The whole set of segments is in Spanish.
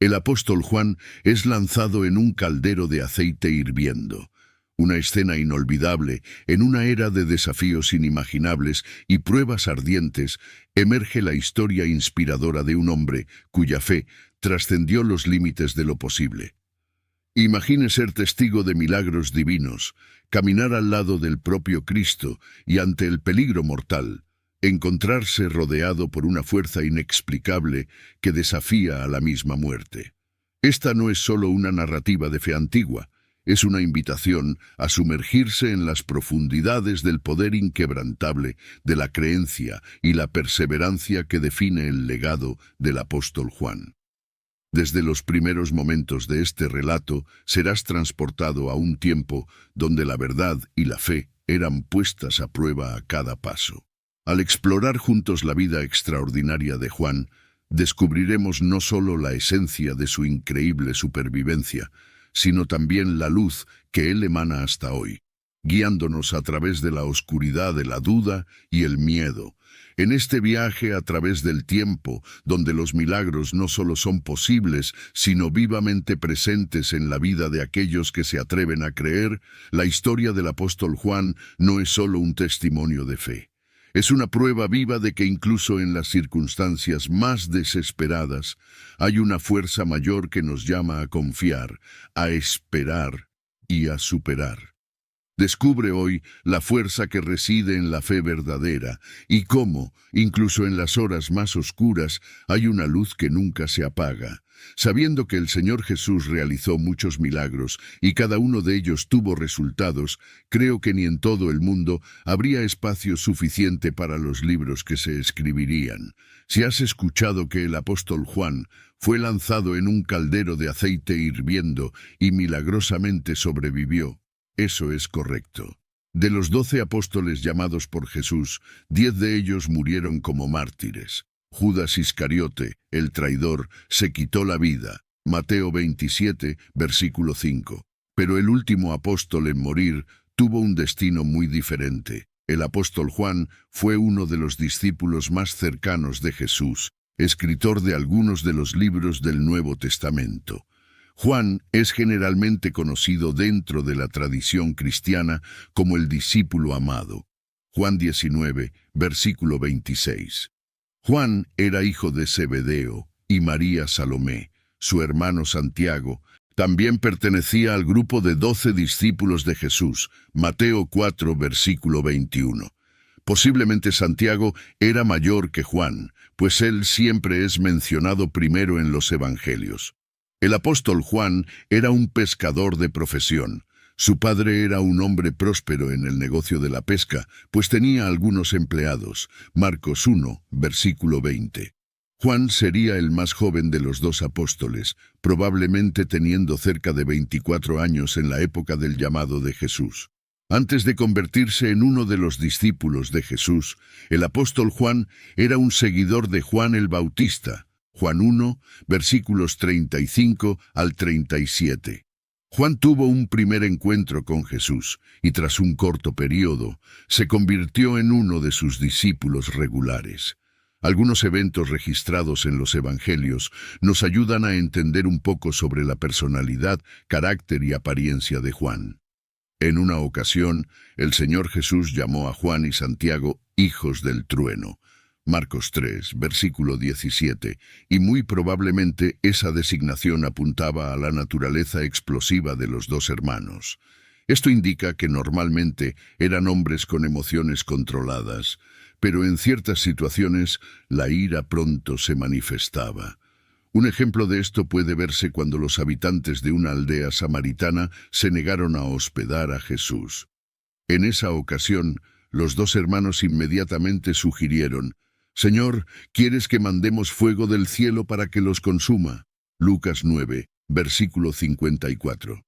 El apóstol Juan es lanzado en un caldero de aceite hirviendo. Una escena inolvidable, en una era de desafíos inimaginables y pruebas ardientes, emerge la historia inspiradora de un hombre cuya fe trascendió los límites de lo posible. Imagine ser testigo de milagros divinos, caminar al lado del propio Cristo y ante el peligro mortal, encontrarse rodeado por una fuerza inexplicable que desafía a la misma muerte. Esta no es solo una narrativa de fe antigua, es una invitación a sumergirse en las profundidades del poder inquebrantable de la creencia y la perseverancia que define el legado del apóstol Juan. Desde los primeros momentos de este relato serás transportado a un tiempo donde la verdad y la fe eran puestas a prueba a cada paso. Al explorar juntos la vida extraordinaria de Juan, descubriremos no solo la esencia de su increíble supervivencia, sino también la luz que él emana hasta hoy, guiándonos a través de la oscuridad de la duda y el miedo. En este viaje a través del tiempo, donde los milagros no solo son posibles, sino vivamente presentes en la vida de aquellos que se atreven a creer, la historia del apóstol Juan no es solo un testimonio de fe. Es una prueba viva de que incluso en las circunstancias más desesperadas, hay una fuerza mayor que nos llama a confiar, a esperar y a superar. Descubre hoy la fuerza que reside en la fe verdadera y cómo, incluso en las horas más oscuras, hay una luz que nunca se apaga. Sabiendo que el Señor Jesús realizó muchos milagros y cada uno de ellos tuvo resultados, creo que ni en todo el mundo habría espacio suficiente para los libros que se escribirían. Si has escuchado que el apóstol Juan fue lanzado en un caldero de aceite hirviendo y milagrosamente sobrevivió, eso es correcto. De los 12 apóstoles llamados por Jesús, 10 de ellos murieron como mártires. Judas Iscariote, el traidor, se quitó la vida. Mateo 27, versículo 5. Pero el último apóstol en morir tuvo un destino muy diferente. El apóstol Juan fue uno de los discípulos más cercanos de Jesús, escritor de algunos de los libros del Nuevo Testamento. Juan es generalmente conocido dentro de la tradición cristiana como el discípulo amado. Juan 19, versículo 26. Juan era hijo de Zebedeo y María Salomé, su hermano Santiago. También pertenecía al grupo de 12 discípulos de Jesús, Mateo 4, versículo 21. Posiblemente Santiago era mayor que Juan, pues él siempre es mencionado primero en los evangelios. El apóstol Juan era un pescador de profesión. Su padre era un hombre próspero en el negocio de la pesca, pues tenía algunos empleados. Marcos 1, versículo 20. Juan sería el más joven de los 2 apóstoles, probablemente teniendo cerca de 24 años en la época del llamado de Jesús. Antes de convertirse en uno de los discípulos de Jesús, el apóstol Juan era un seguidor de Juan el Bautista. Juan 1, versículos 35 al 37. Juan tuvo un primer encuentro con Jesús y tras un corto periodo se convirtió en uno de sus discípulos regulares. Algunos eventos registrados en los evangelios nos ayudan a entender un poco sobre la personalidad, carácter y apariencia de Juan. En una ocasión, el Señor Jesús llamó a Juan y Santiago hijos del trueno. Marcos 3, versículo 17, y muy probablemente esa designación apuntaba a la naturaleza explosiva de los 2 hermanos. Esto indica que normalmente eran hombres con emociones controladas, pero en ciertas situaciones la ira pronto se manifestaba. Un ejemplo de esto puede verse cuando los habitantes de una aldea samaritana se negaron a hospedar a Jesús. En esa ocasión, los 2 hermanos inmediatamente sugirieron: «Señor, ¿quieres que mandemos fuego del cielo para que los consuma?» Lucas 9, versículo 54.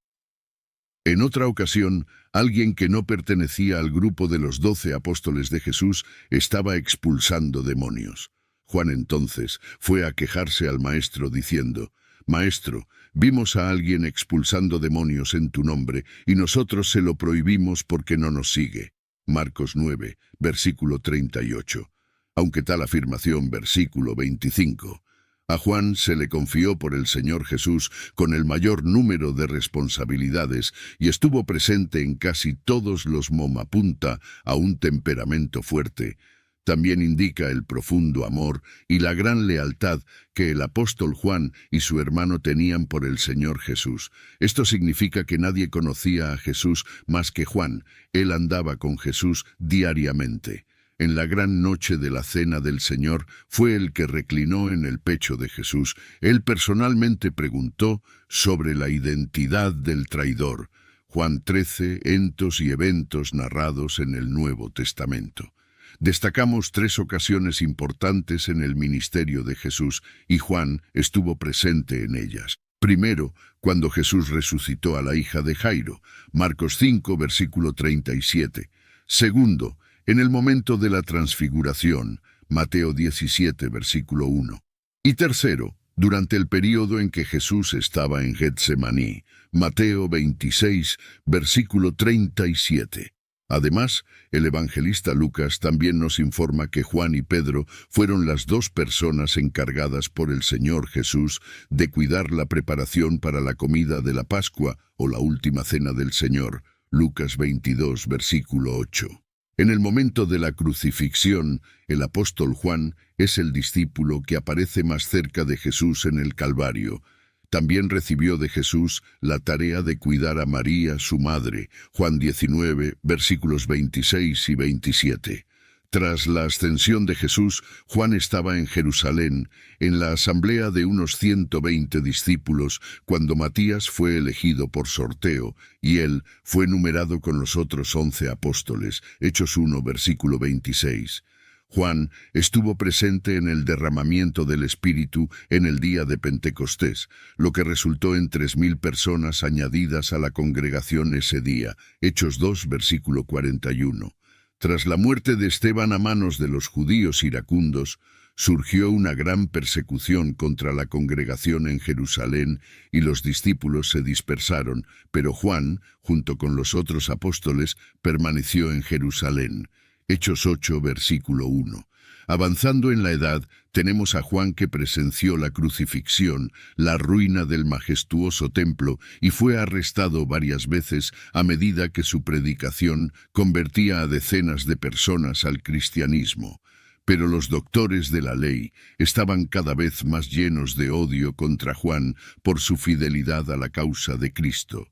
En otra ocasión, alguien que no pertenecía al grupo de los 12 apóstoles de Jesús estaba expulsando demonios. Juan entonces fue a quejarse al maestro diciendo: «Maestro, vimos a alguien expulsando demonios en tu nombre y nosotros se lo prohibimos porque no nos sigue». Marcos 9, versículo 38. Aunque tal afirmación, versículo 25. A Juan se le confió por el Señor Jesús con el mayor número de responsabilidades y estuvo presente en casi todos los momapunta a un temperamento fuerte. También indica el profundo amor y la gran lealtad que el apóstol Juan y su hermano tenían por el Señor Jesús. Esto significa que nadie conocía a Jesús más que Juan. Él andaba con Jesús diariamente. En la gran noche de la cena del Señor fue el que reclinó en el pecho de Jesús. Él personalmente preguntó sobre la identidad del traidor. Juan 13, entos y eventos narrados en el Nuevo Testamento. Destacamos 3 ocasiones importantes en el ministerio de Jesús y Juan estuvo presente en ellas. Primero, cuando Jesús resucitó a la hija de Jairo, Marcos 5, versículo 37. Segundo, en el momento de la transfiguración, Mateo 17, versículo 1. Y tercero, durante el período en que Jesús estaba en Getsemaní, Mateo 26, versículo 37. Además, el evangelista Lucas también nos informa que Juan y Pedro fueron las 2 personas encargadas por el Señor Jesús de cuidar la preparación para la comida de la Pascua o la última cena del Señor, Lucas 22, versículo 8. En el momento de la crucifixión, el apóstol Juan es el discípulo que aparece más cerca de Jesús en el Calvario. También recibió de Jesús la tarea de cuidar a María, su madre, Juan 19, versículos 26 y 27. Tras la ascensión de Jesús, Juan estaba en Jerusalén, en la asamblea de unos 120 discípulos, cuando Matías fue elegido por sorteo, y él fue numerado con los otros 11 apóstoles, Hechos 1, versículo 26. Juan estuvo presente en el derramamiento del Espíritu en el día de Pentecostés, lo que resultó en 3.000 personas añadidas a la congregación ese día, Hechos 2, versículo 41. Tras la muerte de Esteban a manos de los judíos iracundos, surgió una gran persecución contra la congregación en Jerusalén y los discípulos se dispersaron, pero Juan, junto con los otros apóstoles, permaneció en Jerusalén. Hechos 8, versículo 1. Avanzando en la edad, tenemos a Juan que presenció la crucifixión, la ruina del majestuoso templo y fue arrestado varias veces a medida que su predicación convertía a decenas de personas al cristianismo. Pero los doctores de la ley estaban cada vez más llenos de odio contra Juan por su fidelidad a la causa de Cristo.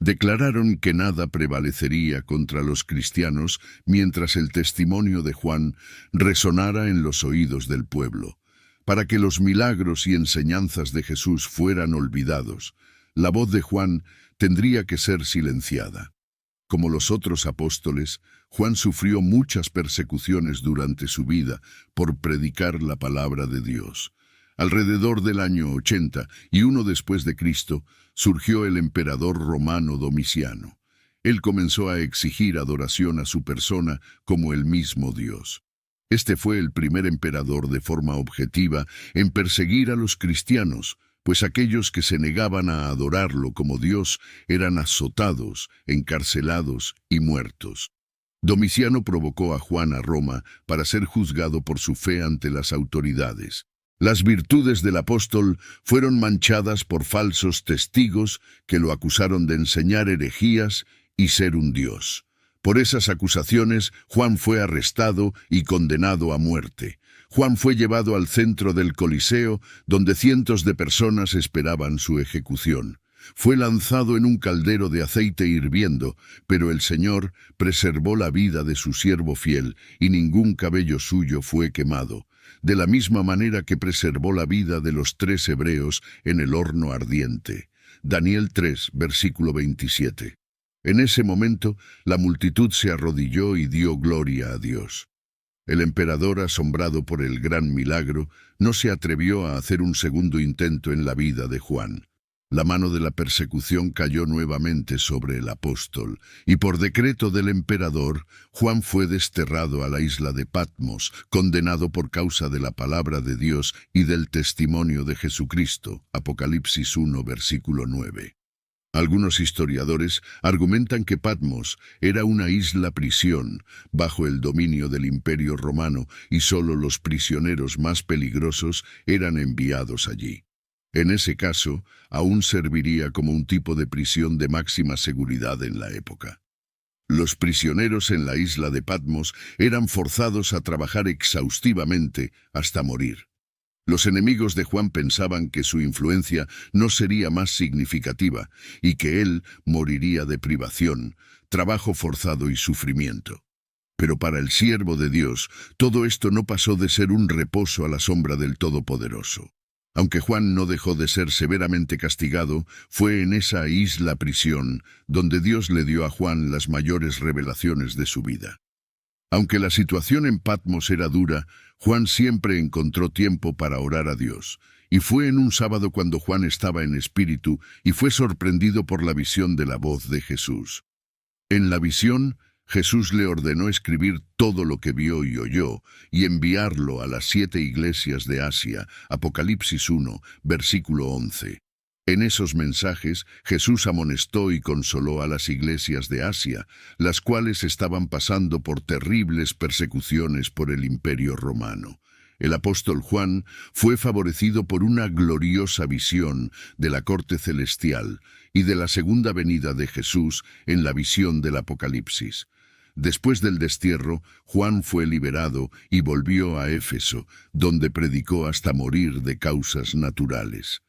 Declararon que nada prevalecería contra los cristianos mientras el testimonio de Juan resonara en los oídos del pueblo. Para que los milagros y enseñanzas de Jesús fueran olvidados, la voz de Juan tendría que ser silenciada. Como los otros apóstoles, Juan sufrió muchas persecuciones durante su vida por predicar la palabra de Dios. Alrededor del año 80 y uno después de Cristo, surgió el emperador romano Domiciano. Él comenzó a exigir adoración a su persona como el mismo Dios. Este fue el primer emperador de forma objetiva en perseguir a los cristianos, pues aquellos que se negaban a adorarlo como Dios eran azotados, encarcelados y muertos. Domiciano provocó a Juan a Roma para ser juzgado por su fe ante las autoridades. Las virtudes del apóstol fueron manchadas por falsos testigos que lo acusaron de enseñar herejías y ser un dios. Por esas acusaciones, Juan fue arrestado y condenado a muerte. Juan fue llevado al centro del Coliseo, donde cientos de personas esperaban su ejecución. Fue lanzado en un caldero de aceite hirviendo, pero el Señor preservó la vida de su siervo fiel, y ningún cabello suyo fue quemado, de la misma manera que preservó la vida de los 3 hebreos en el horno ardiente. Daniel 3, versículo 27. En ese momento, la multitud se arrodilló y dio gloria a Dios. El emperador, asombrado por el gran milagro, no se atrevió a hacer un segundo intento en la vida de Juan. La mano de la persecución cayó nuevamente sobre el apóstol, y por decreto del emperador, Juan fue desterrado a la isla de Patmos, condenado por causa de la palabra de Dios y del testimonio de Jesucristo. Apocalipsis 1, versículo 9. Algunos historiadores argumentan que Patmos era una isla prisión bajo el dominio del Imperio Romano y solo los prisioneros más peligrosos eran enviados allí. En ese caso, aún serviría como un tipo de prisión de máxima seguridad en la época. Los prisioneros en la isla de Patmos eran forzados a trabajar exhaustivamente hasta morir. Los enemigos de Juan pensaban que su influencia no sería más significativa y que él moriría de privación, trabajo forzado y sufrimiento. Pero para el siervo de Dios, todo esto no pasó de ser un reposo a la sombra del Todopoderoso. Aunque Juan no dejó de ser severamente castigado, fue en esa isla prisión donde Dios le dio a Juan las mayores revelaciones de su vida. Aunque la situación en Patmos era dura, Juan siempre encontró tiempo para orar a Dios. Y fue en un sábado cuando Juan estaba en espíritu y fue sorprendido por la visión de la voz de Jesús. En la visión, Jesús le ordenó escribir todo lo que vio y oyó y enviarlo a las 7 iglesias de Asia, Apocalipsis 1, versículo 11. En esos mensajes, Jesús amonestó y consoló a las iglesias de Asia, las cuales estaban pasando por terribles persecuciones por el Imperio Romano. El apóstol Juan fue favorecido por una gloriosa visión de la corte celestial y de la segunda venida de Jesús en la visión del Apocalipsis. Después del destierro, Juan fue liberado y volvió a Éfeso, donde predicó hasta morir de causas naturales.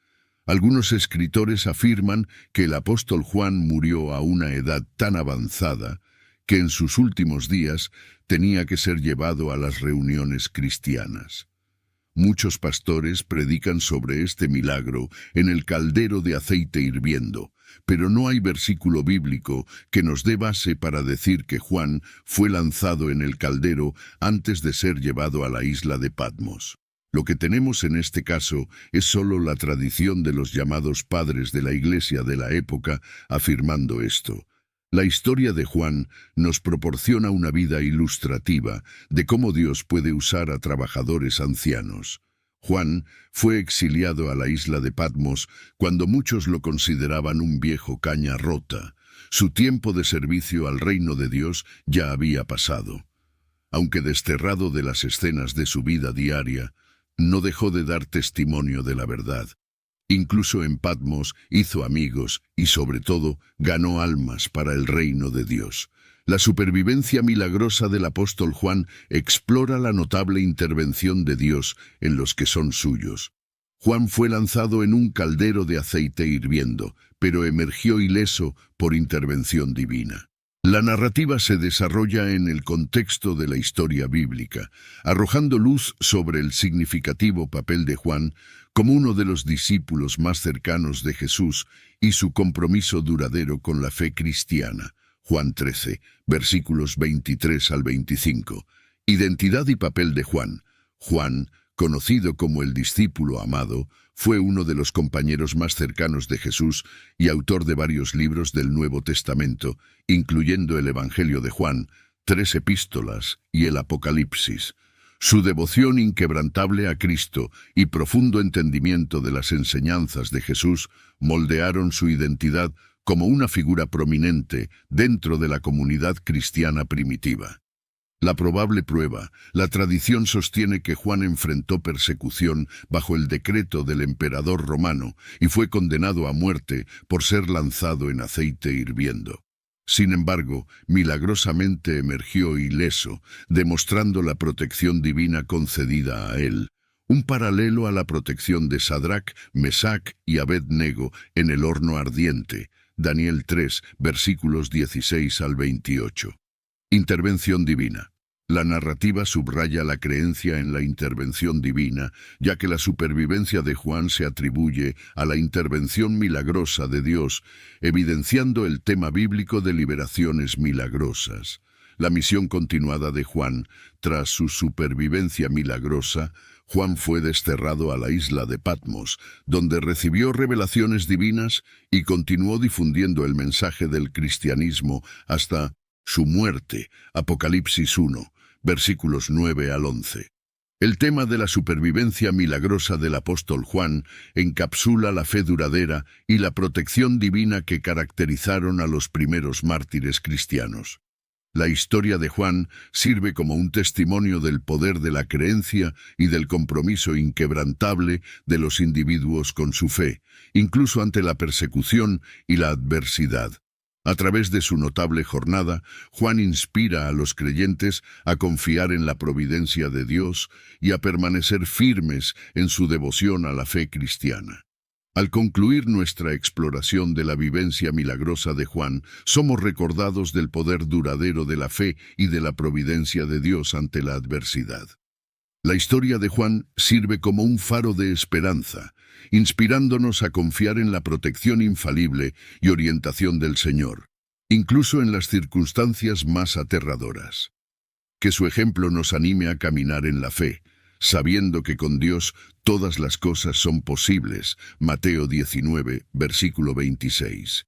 Algunos escritores afirman que el apóstol Juan murió a una edad tan avanzada que en sus últimos días tenía que ser llevado a las reuniones cristianas. Muchos pastores predican sobre este milagro en el caldero de aceite hirviendo, pero no hay versículo bíblico que nos dé base para decir que Juan fue lanzado en el caldero antes de ser llevado a la isla de Patmos. Lo que tenemos en este caso es solo la tradición de los llamados padres de la Iglesia de la época afirmando esto. La historia de Juan nos proporciona una vida ilustrativa de cómo Dios puede usar a trabajadores ancianos. Juan fue exiliado a la isla de Patmos cuando muchos lo consideraban un viejo caña rota. Su tiempo de servicio al reino de Dios ya había pasado. Aunque desterrado de las escenas de su vida diaria, no dejó de dar testimonio de la verdad. Incluso en Patmos hizo amigos y, sobre todo, ganó almas para el reino de Dios. La supervivencia milagrosa del apóstol Juan explora la notable intervención de Dios en los que son suyos. Juan fue lanzado en un caldero de aceite hirviendo, pero emergió ileso por intervención divina. La narrativa se desarrolla en el contexto de la historia bíblica, arrojando luz sobre el significativo papel de Juan como uno de los discípulos más cercanos de Jesús y su compromiso duradero con la fe cristiana. Juan 13, versículos 23 al 25. Identidad y papel de Juan. Juan, conocido como el discípulo amado, fue uno de los compañeros más cercanos de Jesús y autor de varios libros del Nuevo Testamento, incluyendo el Evangelio de Juan, 3 epístolas y el Apocalipsis. Su devoción inquebrantable a Cristo y profundo entendimiento de las enseñanzas de Jesús moldearon su identidad como una figura prominente dentro de la comunidad cristiana primitiva. La probable prueba, la tradición sostiene que Juan enfrentó persecución bajo el decreto del emperador romano y fue condenado a muerte por ser lanzado en aceite hirviendo. Sin embargo, milagrosamente emergió ileso, demostrando la protección divina concedida a él, un paralelo a la protección de Sadrac, Mesac y Abed-Nego en el horno ardiente. Daniel 3, versículos 16 al 28. Intervención divina. La narrativa subraya la creencia en la intervención divina, ya que la supervivencia de Juan se atribuye a la intervención milagrosa de Dios, evidenciando el tema bíblico de liberaciones milagrosas. La misión continuada de Juan, tras su supervivencia milagrosa, Juan fue desterrado a la isla de Patmos, donde recibió revelaciones divinas y continuó difundiendo el mensaje del cristianismo hasta su muerte, Apocalipsis 1, versículos 9 al 11. El tema de la supervivencia milagrosa del apóstol Juan encapsula la fe duradera y la protección divina que caracterizaron a los primeros mártires cristianos. La historia de Juan sirve como un testimonio del poder de la creencia y del compromiso inquebrantable de los individuos con su fe, incluso ante la persecución y la adversidad. A través de su notable jornada, Juan inspira a los creyentes a confiar en la providencia de Dios y a permanecer firmes en su devoción a la fe cristiana. Al concluir nuestra exploración de la vivencia milagrosa de Juan, somos recordados del poder duradero de la fe y de la providencia de Dios ante la adversidad. La historia de Juan sirve como un faro de esperanza, inspirándonos a confiar en la protección infalible y orientación del Señor, incluso en las circunstancias más aterradoras. Que su ejemplo nos anime a caminar en la fe, sabiendo que con Dios todas las cosas son posibles. Mateo 19, versículo 26.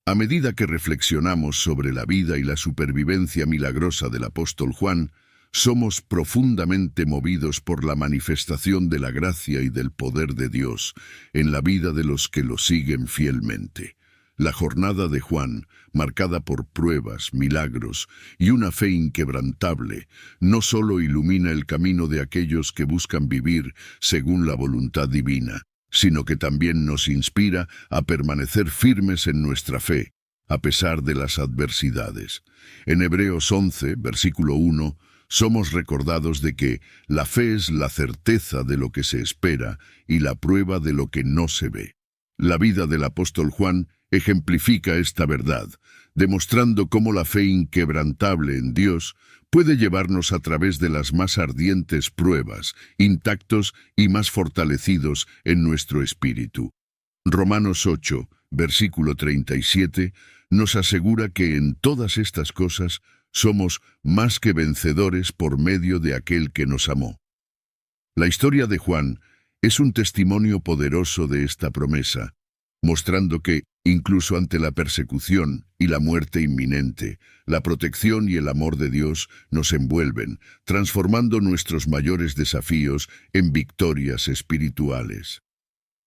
A medida que reflexionamos sobre la vida y la supervivencia milagrosa del apóstol Juan, somos profundamente movidos por la manifestación de la gracia y del poder de Dios en la vida de los que lo siguen fielmente. La jornada de Juan, marcada por pruebas, milagros y una fe inquebrantable, no solo ilumina el camino de aquellos que buscan vivir según la voluntad divina, sino que también nos inspira a permanecer firmes en nuestra fe, a pesar de las adversidades. En Hebreos 11, versículo 1, somos recordados de que la fe es la certeza de lo que se espera y la prueba de lo que no se ve. La vida del apóstol Juan ejemplifica esta verdad, demostrando cómo la fe inquebrantable en Dios puede llevarnos a través de las más ardientes pruebas, intactos y más fortalecidos en nuestro espíritu. Romanos 8, versículo 37, nos asegura que en todas estas cosas somos más que vencedores por medio de aquel que nos amó. La historia de Juan es un testimonio poderoso de esta promesa, mostrando que, incluso ante la persecución y la muerte inminente, la protección y el amor de Dios nos envuelven, transformando nuestros mayores desafíos en victorias espirituales.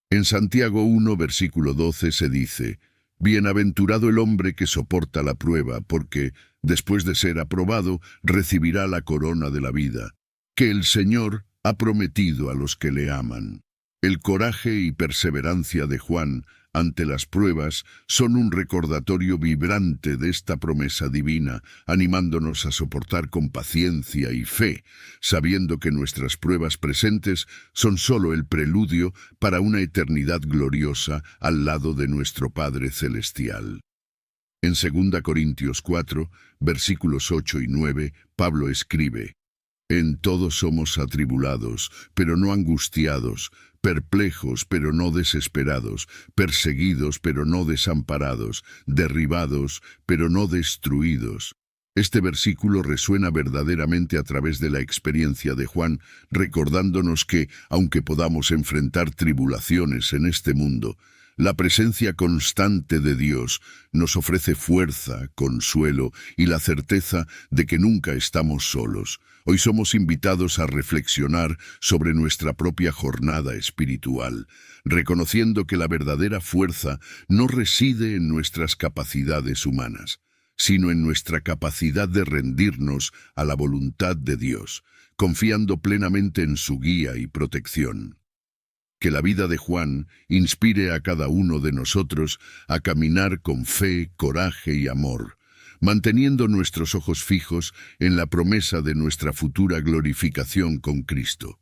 En Santiago 1, versículo 12 se dice: «Bienaventurado el hombre que soporta la prueba, porque, después de ser aprobado, recibirá la corona de la vida, que el Señor ha prometido a los que le aman». El coraje y perseverancia de Juan ante las pruebas son un recordatorio vibrante de esta promesa divina, animándonos a soportar con paciencia y fe, sabiendo que nuestras pruebas presentes son solo el preludio para una eternidad gloriosa al lado de nuestro Padre Celestial. En 2 Corintios 4, versículos 8 y 9, Pablo escribe: «En todo somos atribulados, pero no angustiados, perplejos, pero no desesperados, perseguidos, pero no desamparados, derribados, pero no destruidos». Este versículo resuena verdaderamente a través de la experiencia de Juan, recordándonos que, aunque podamos enfrentar tribulaciones en este mundo, la presencia constante de Dios nos ofrece fuerza, consuelo y la certeza de que nunca estamos solos. Hoy somos invitados a reflexionar sobre nuestra propia jornada espiritual, reconociendo que la verdadera fuerza no reside en nuestras capacidades humanas, sino en nuestra capacidad de rendirnos a la voluntad de Dios, confiando plenamente en su guía y protección. Que la vida de Juan inspire a cada uno de nosotros a caminar con fe, coraje y amor, manteniendo nuestros ojos fijos en la promesa de nuestra futura glorificación con Cristo.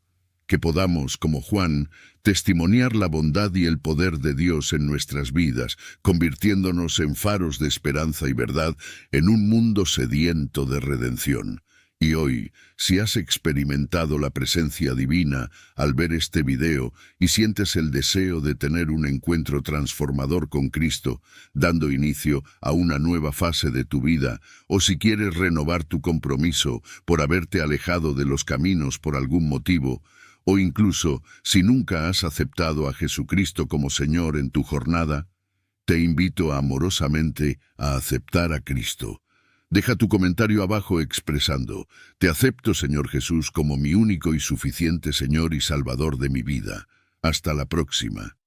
Que podamos, como Juan, testimoniar la bondad y el poder de Dios en nuestras vidas, convirtiéndonos en faros de esperanza y verdad en un mundo sediento de redención. Y hoy, si has experimentado la presencia divina al ver este video y sientes el deseo de tener un encuentro transformador con Cristo, dando inicio a una nueva fase de tu vida, o si quieres renovar tu compromiso por haberte alejado de los caminos por algún motivo, o incluso si nunca has aceptado a Jesucristo como Señor en tu jornada, te invito amorosamente a aceptar a Cristo. Deja tu comentario abajo expresando: te acepto, Señor Jesús, como mi único y suficiente Señor y Salvador de mi vida. Hasta la próxima.